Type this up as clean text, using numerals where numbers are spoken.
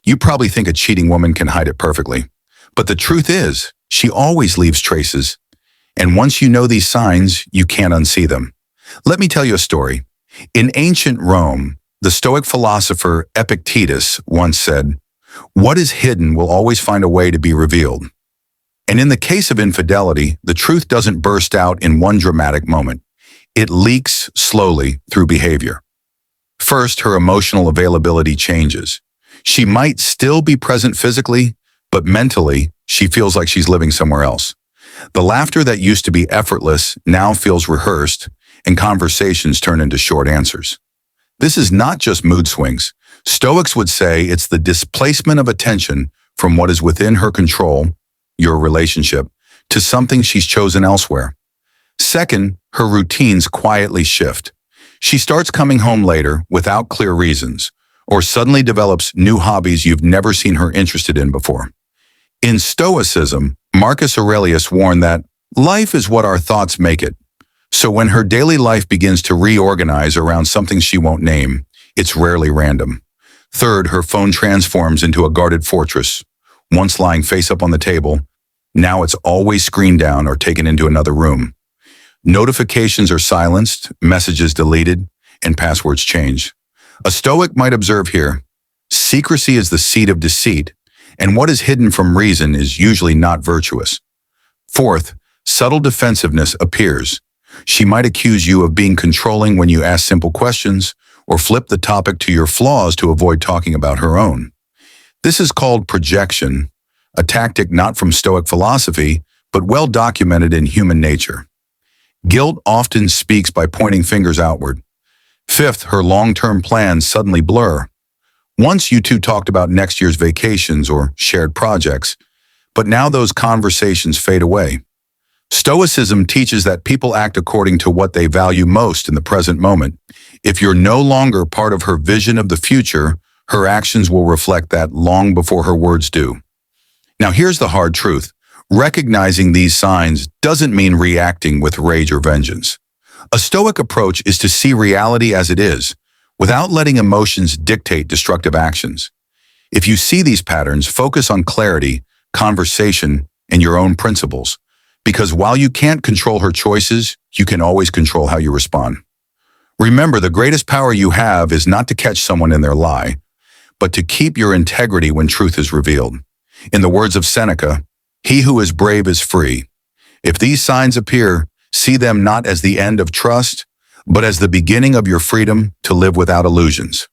You probably think a cheating woman can hide it perfectly. But the truth is, she always leaves traces. And once you know these signs, you can't unsee them. Let me tell you a story. In ancient Rome, the Stoic philosopher Epictetus once said, "What is hidden will always find a way to be revealed." And in the case of infidelity, the truth doesn't burst out in one dramatic moment. It leaks slowly through behavior. First, her emotional availability changes. She might still be present physically, but mentally, she feels like she's living somewhere else. The laughter that used to be effortless now feels rehearsed, and conversations turn into short answers. This is not just mood swings. Stoics would say it's the displacement of attention from what is within her control, your relationship, to something she's chosen elsewhere. Second, her routines quietly shift. She starts coming home later without clear reasons, or suddenly develops new hobbies you've never seen her interested in before. In Stoicism, Marcus Aurelius warned that life is what our thoughts make it. So when her daily life begins to reorganize around something she won't name, it's rarely random. Third, her phone transforms into a guarded fortress. Once lying face up on the table, now it's always screened down or taken into another room. Notifications are silenced, messages deleted, and passwords changed. A Stoic might observe here, secrecy is the seed of deceit, and what is hidden from reason is usually not virtuous. Fourth, subtle defensiveness appears. She might accuse you of being controlling when you ask simple questions, or flip the topic to your flaws to avoid talking about her own. This is called projection, a tactic not from Stoic philosophy, but well documented in human nature. Guilt often speaks by pointing fingers outward. Fifth, her long-term plans suddenly blur. Once you two talked about next year's vacations or shared projects, but now those conversations fade away. Stoicism teaches that people act according to what they value most in the present moment. If you're no longer part of her vision of the future, her actions will reflect that long before her words do. Now here's the hard truth. Recognizing these signs doesn't mean reacting with rage or vengeance. A Stoic approach is to see reality as it is, without letting emotions dictate destructive actions. If you see these patterns, focus on clarity, conversation, and your own principles. Because while you can't control her choices, you can always control how you respond. Remember, the greatest power you have is not to catch someone in their lie, but to keep your integrity when truth is revealed. In the words of Seneca, "He who is brave is free." If these signs appear, see them not as the end of trust, but as the beginning of your freedom to live without illusions.